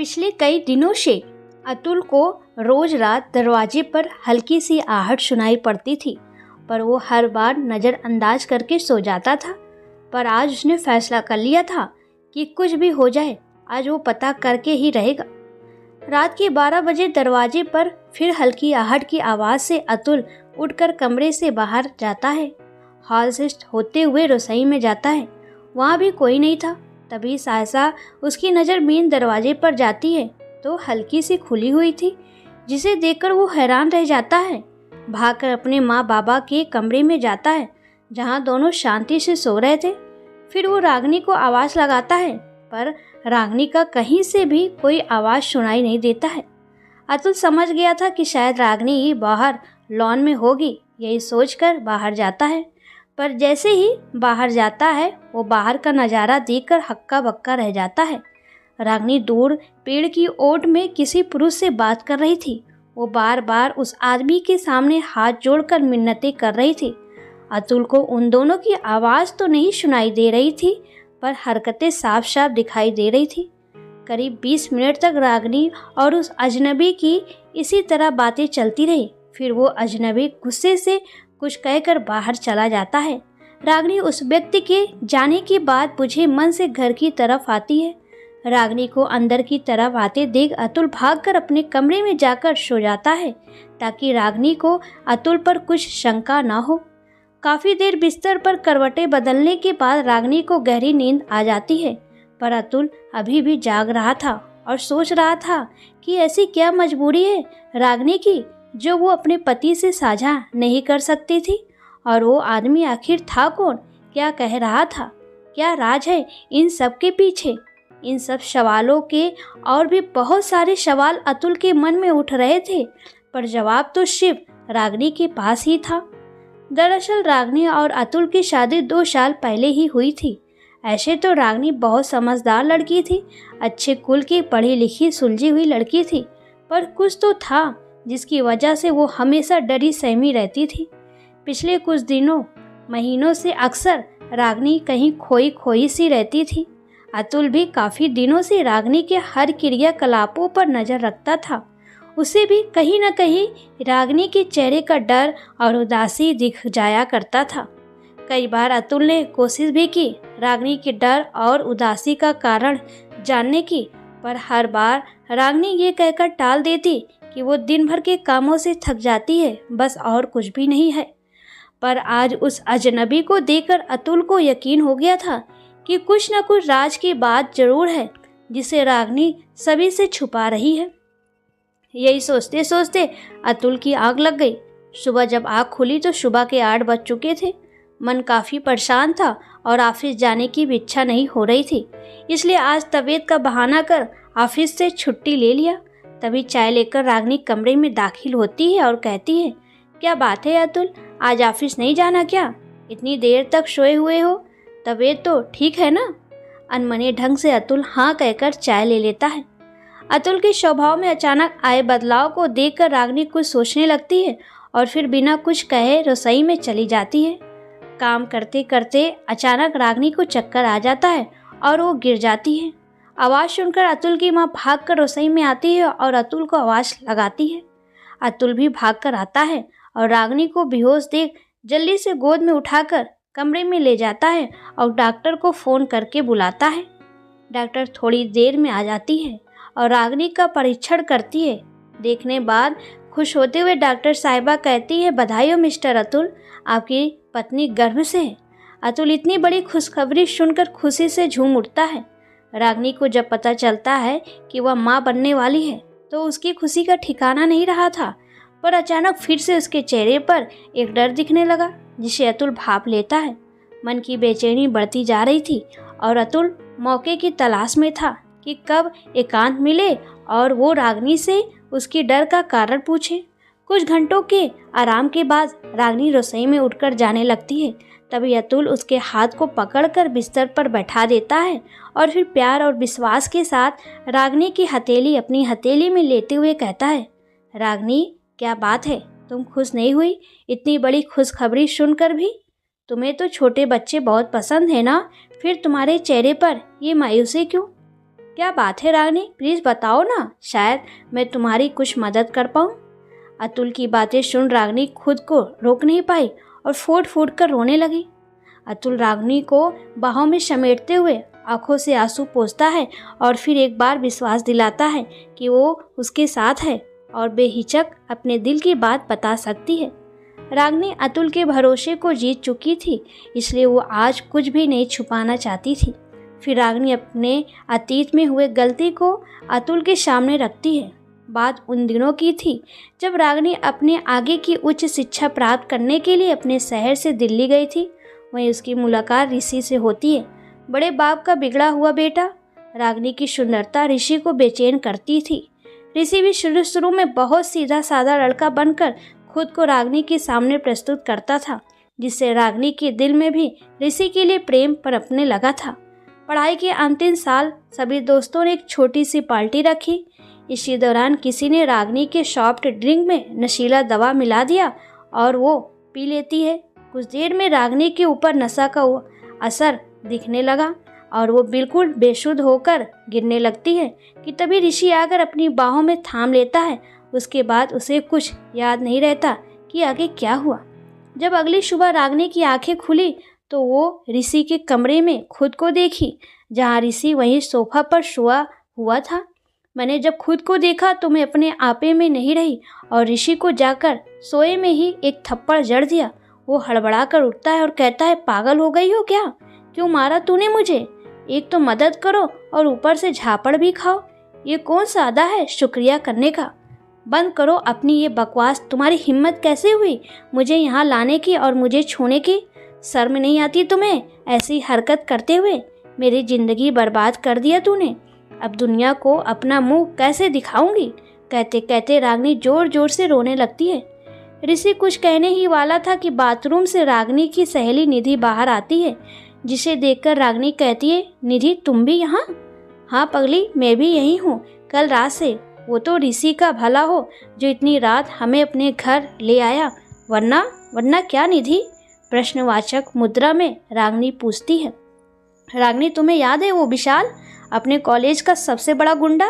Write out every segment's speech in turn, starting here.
पिछले कई दिनों से अतुल को रोज रात दरवाजे पर हल्की सी आहट सुनाई पड़ती थी, पर वो हर बार नज़रअंदाज करके सो जाता था। पर आज उसने फैसला कर लिया था कि कुछ भी हो जाए, आज वो पता करके ही रहेगा। रात के 12 बजे दरवाजे पर फिर हल्की आहट की आवाज़ से अतुल उठकर कमरे से बाहर जाता है। हॉल से होते हुए रसोई में जाता है, वहाँ भी कोई नहीं था। तभी सहसा उसकी नज़र मेन दरवाजे पर जाती है तो हल्की सी खुली हुई थी, जिसे देखकर वो हैरान रह जाता है। भागकर अपने माँ बाबा के कमरे में जाता है, जहाँ दोनों शांति से सो रहे थे। फिर वो रागिनी को आवाज़ लगाता है, पर रागिनी का कहीं से भी कोई आवाज़ सुनाई नहीं देता है। अतुल समझ गया था कि शायद रागिनी ही बाहर लॉन में होगी, यही सोचकर बाहर जाता है। पर जैसे ही बाहर जाता है, वो बाहर का नज़ारा देखकर हक्का बक्का रह जाता है। रागिनी दूर पेड़ की ओट में किसी पुरुष से बात कर रही थी। वो बार बार उस आदमी के सामने हाथ जोड़कर मिन्नतें कर रही थी। अतुल को उन दोनों की आवाज़ तो नहीं सुनाई दे रही थी, पर हरकतें साफ साफ दिखाई दे रही थी। करीब 20 मिनट तक रागिनी और उस अजनबी की इसी तरह बातें चलती रही। फिर वो अजनबी गुस्से से कुछ कहकर बाहर चला जाता है। रागिनी उस व्यक्ति के जाने के बाद बुझे मन से घर की तरफ आती है। रागिनी को अंदर की तरफ आते देख अतुल भागकर अपने कमरे में जाकर सो जाता है, ताकि रागिनी को अतुल पर कुछ शंका ना हो। काफ़ी देर बिस्तर पर करवटें बदलने के बाद रागिनी को गहरी नींद आ जाती है, पर अतुल अभी भी जाग रहा था और सोच रहा था कि ऐसी क्या मजबूरी है रागिनी की जो वो अपने पति से साझा नहीं कर सकती थी। और वो आदमी आखिर था कौन, क्या कह रहा था, क्या राज है इन सब के पीछे। इन सब सवालों के और भी बहुत सारे सवाल अतुल के मन में उठ रहे थे, पर जवाब तो सिर्फ रागिनी के पास ही था। दरअसल रागिनी और अतुल की शादी 2 साल पहले ही हुई थी। ऐसे तो रागिनी बहुत समझदार लड़की थी, अच्छे कुल की पढ़ी लिखी सुलझी हुई लड़की थी, पर कुछ तो था जिसकी वजह से वो हमेशा डरी सहमी रहती थी। पिछले कुछ दिनों महीनों से अक्सर रागिनी कहीं खोई खोई सी रहती थी। अतुल भी काफ़ी दिनों से रागिनी के हर क्रियाकलापों पर नज़र रखता था। उसे भी कहीं न कहीं रागिनी के चेहरे का डर और उदासी दिख जाया करता था। कई बार अतुल ने कोशिश भी की रागिनी के डर और उदासी का कारण जानने की, पर हर बार रागिनी ये कहकर टाल देती कि वो दिन भर के कामों से थक जाती है, बस और कुछ भी नहीं है। पर आज उस अजनबी को देखकर अतुल को यकीन हो गया था कि कुछ न कुछ राज की बात जरूर है, जिसे रागिनी सभी से छुपा रही है। यही सोचते सोचते अतुल की आग लग गई। सुबह जब आँख खुली तो सुबह के 8 बज चुके थे। मन काफ़ी परेशान था और ऑफिस जाने की भी इच्छा नहीं हो रही थी, इसलिए आज तबीयत का बहाना कर ऑफिस से छुट्टी ले लिया। तभी चाय लेकर रागिनी कमरे में दाखिल होती है और कहती है, क्या बात है अतुल, आज ऑफिस नहीं जाना क्या? इतनी देर तक सोए हुए हो, तबीयत तो ठीक है ना? अनमने ढंग से अतुल हाँ कहकर चाय ले लेता है। अतुल के स्वभाव में अचानक आए बदलाव को देखकर रागिनी कुछ सोचने लगती है और फिर बिना कुछ कहे रसोई में चली जाती है। काम करते करते अचानक रागिनी को चक्कर आ जाता है और वो गिर जाती है। आवाज़ सुनकर अतुल की माँ भागकर रसोई में आती है और अतुल को आवाज़ लगाती है। अतुल भी भागकर आता है और रागिनी को बेहोश देख जल्दी से गोद में उठाकर कमरे में ले जाता है और डॉक्टर को फ़ोन करके बुलाता है। डॉक्टर थोड़ी देर में आ जाती है और रागिनी का परीक्षण करती है। देखने बाद खुश होते हुए डॉक्टर साहिबा कहती है, बधाई हो मिस्टर अतुल, आपकी पत्नी गर्भ से है। अतुल इतनी बड़ी खुशखबरी सुनकर खुशी से झूम उठता है। रागिनी को जब पता चलता है कि वह माँ बनने वाली है तो उसकी खुशी का ठिकाना नहीं रहा था, पर अचानक फिर से उसके चेहरे पर एक डर दिखने लगा, जिसे अतुल भांप लेता है। मन की बेचैनी बढ़ती जा रही थी और अतुल मौके की तलाश में था कि कब एकांत मिले और वो रागिनी से उसकी डर का कारण पूछे। कुछ घंटों के आराम के बाद रागिनी रसोई में उठकर जाने लगती है। तभी अतुल उसके हाथ को पकड़कर बिस्तर पर बैठा देता है और फिर प्यार और विश्वास के साथ रागिनी की हथेली अपनी हथेली में लेते हुए कहता है, रागिनी क्या बात है, तुम खुश नहीं हुई इतनी बड़ी खुशखबरी सुनकर भी? तुम्हें तो छोटे बच्चे बहुत पसंद है ना, फिर तुम्हारे चेहरे पर ये मायूसी क्यों? क्या बात है रागिनी, प्लीज़ बताओ ना, शायद मैं तुम्हारी कुछ मदद कर पाऊँ। अतुल की बातें सुन रागिनी खुद को रोक नहीं पाई और फूट फूट कर रोने लगी। अतुल रागिनी को बाहों में समेटते हुए आंखों से आंसू पोंछता है और फिर एक बार विश्वास दिलाता है कि वो उसके साथ है और बेहिचक अपने दिल की बात बता सकती है। रागिनी अतुल के भरोसे को जीत चुकी थी, इसलिए वो आज कुछ भी नहीं छुपाना चाहती थी। फिर रागिनी अपने अतीत में हुए गलती को अतुल के सामने रखती है। बात उन दिनों की थी जब रागिनी अपने आगे की उच्च शिक्षा प्राप्त करने के लिए अपने शहर से दिल्ली गई थी। वहीं उसकी मुलाकात ऋषि से होती है, बड़े बाप का बिगड़ा हुआ बेटा। रागिनी की सुंदरता ऋषि को बेचैन करती थी। ऋषि भी शुरू में बहुत सीधा साधा लड़का बनकर खुद को रागिनी के सामने प्रस्तुत करता था, जिससे रागिनी के दिल में भी ऋषि के लिए प्रेम पनपने लगा था। पढ़ाई के अंतिम साल सभी दोस्तों ने एक छोटी सी पार्टी रखी। इसी दौरान किसी ने रागिनी के सॉफ्ट ड्रिंक में नशीला दवा मिला दिया और वो पी लेती है। कुछ देर में रागिनी के ऊपर नशा का असर दिखने लगा और वो बिल्कुल बेसुध होकर गिरने लगती है कि तभी ऋषि आकर अपनी बाहों में थाम लेता है। उसके बाद उसे कुछ याद नहीं रहता कि आगे क्या हुआ। जब अगली सुबह रागिनी की आंखें खुली तो वो ऋषि के कमरे में खुद को देखी, जहाँ ऋषि वहीं सोफा पर सोया हुआ था। मैंने जब खुद को देखा तो मैं अपने आपे में नहीं रही और ऋषि को जाकर सोए में ही एक थप्पड़ जड़ दिया। वो हड़बड़ा कर उठता है और कहता है, पागल हो गई हो क्या? क्यों मारा तूने मुझे? एक तो मदद करो और ऊपर से झापड़ भी खाओ। ये कौन सा अदा है शुक्रिया करने का? बंद करो अपनी ये बकवास। तुम्हारी हिम्मत कैसे हुई मुझे यहाँ लाने की और मुझे छूने की? शर्म नहीं आती तुम्हें ऐसी हरकत करते हुए? मेरी जिंदगी बर्बाद कर दिया तूने। अब दुनिया को अपना मुंह कैसे दिखाऊंगी? कहते कहते रागिनी जोर जोर से रोने लगती है। ऋषि कुछ कहने ही वाला था कि बाथरूम से रागिनी की सहेली निधि बाहर आती है, जिसे देखकर रागिनी कहती है, निधि तुम भी यहाँ? हाँ पगली, मैं भी यही हूँ, कल रात से। वो तो ऋषि का भला हो जो इतनी रात हमें अपने घर ले आया, वरना क्या निधि? प्रश्नवाचक मुद्रा में रागिनी पूछती है। रागिनी तुम्हें याद है वो विशाल, अपने कॉलेज का सबसे बड़ा गुंडा,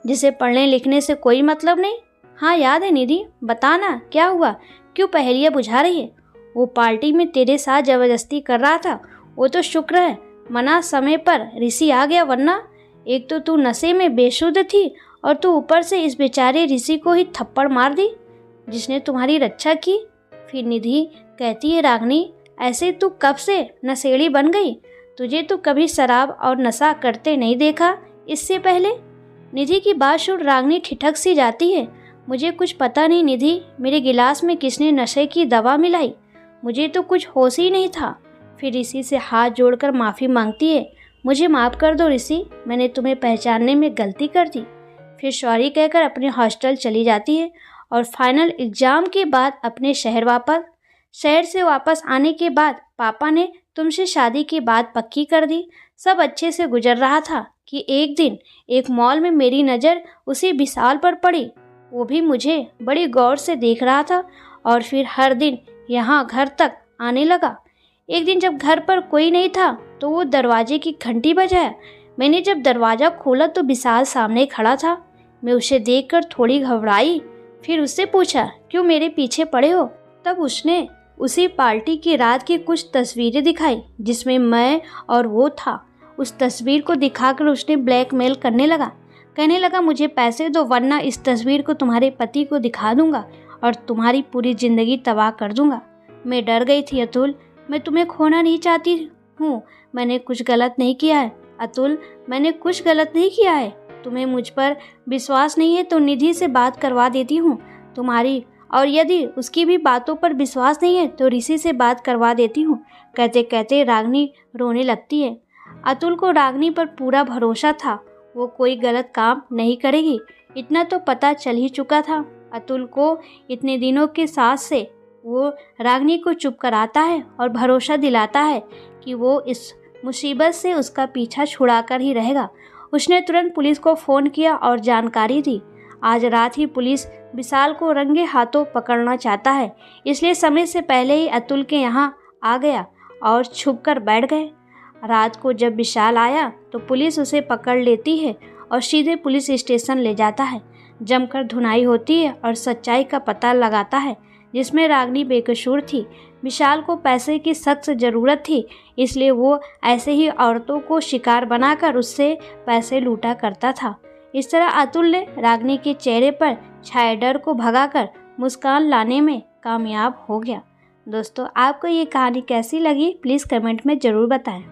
जिसे पढ़ने लिखने से कोई मतलब नहीं? हाँ याद है निधि, बताना क्या हुआ, क्यों पहेलियाँ बुझा रही है? वो पार्टी में तेरे साथ जबरदस्ती कर रहा था। वो तो शुक्र है मना समय पर ऋषि आ गया, वरना एक तो तू नशे में बेसुध थी और तू ऊपर से इस बेचारे ऋषि को ही थप्पड़ मार दी जिसने तुम्हारी रक्षा की। फिर निधि कहती है, रागिनी ऐसे तू कब से नशेड़ी बन गई? तुझे तो कभी शराब और नशा करते नहीं देखा इससे पहले। निधि की बात सुन रागिनी ठिठक सी जाती है। मुझे कुछ पता नहीं निधि, मेरे गिलास में किसने नशे की दवा मिलाई? मुझे तो कुछ होश ही नहीं था। फिर ऋषि से हाथ जोड़कर माफ़ी मांगती है। मुझे माफ़ कर दो ऋषि, मैंने तुम्हें पहचानने में गलती कर दी। फिर सॉरी कहकर अपने हॉस्टल चली जाती है और फाइनल एग्ज़ाम के बाद अपने शहर से वापस आने के बाद पापा ने तुमसे शादी की बात पक्की कर दी। सब अच्छे से गुजर रहा था कि एक दिन एक मॉल में मेरी नज़र उसी विशाल पर पड़ी। वो भी मुझे बड़ी गौर से देख रहा था और फिर हर दिन यहाँ घर तक आने लगा। एक दिन जब घर पर कोई नहीं था तो वो दरवाजे की घंटी बजाया। मैंने जब दरवाज़ा खोला तो विशाल सामने खड़ा था। मैं उसे देखकर थोड़ी घबराई, फिर उससे पूछा, क्यों मेरे पीछे पड़े हो? तब उसने उसी पार्टी की रात की कुछ तस्वीरें दिखाई जिसमें मैं और वो था। उस तस्वीर को दिखाकर उसने ब्लैकमेल करने लगा, कहने लगा मुझे पैसे दो वरना इस तस्वीर को तुम्हारे पति को दिखा दूंगा और तुम्हारी पूरी ज़िंदगी तबाह कर दूंगा। मैं डर गई थी अतुल, मैं तुम्हें खोना नहीं चाहती हूँ। मैंने कुछ गलत नहीं किया है अतुल, मैंने कुछ गलत नहीं किया है। तुम्हें मुझ पर विश्वास नहीं है तो निधि से बात करवा देती हूँ तुम्हारी, और यदि उसकी भी बातों पर विश्वास नहीं है तो ऋषि से बात करवा देती हूँ। कहते कहते रागिनी रोने लगती है। अतुल को रागिनी पर पूरा भरोसा था, वो कोई गलत काम नहीं करेगी, इतना तो पता चल ही चुका था। अतुल को इतने दिनों के साथ से वो रागिनी को चुप कराता है और भरोसा दिलाता है कि वो इस मुसीबत से उसका पीछा छुड़ाकर ही रहेगा। उसने तुरंत पुलिस को फ़ोन किया और जानकारी दी। आज रात ही पुलिस विशाल को रंगे हाथों पकड़ना चाहता है, इसलिए समय से पहले ही अतुल के यहाँ आ गया और छुपकर बैठ गए। रात को जब विशाल आया तो पुलिस उसे पकड़ लेती है और सीधे पुलिस स्टेशन ले जाता है। जमकर धुनाई होती है और सच्चाई का पता लगाता है, जिसमें रागिनी बेकसूर थी। विशाल को पैसे की सख्त ज़रूरत थी, इसलिए वो ऐसे ही औरतों को शिकार बनाकर उससे पैसे लूटा करता था। इस तरह अतुल ने रागिनी के चेहरे पर छाए डर को भगाकर मुस्कान लाने में कामयाब हो गया। दोस्तों, आपको ये कहानी कैसी लगी प्लीज़ कमेंट में ज़रूर बताएं।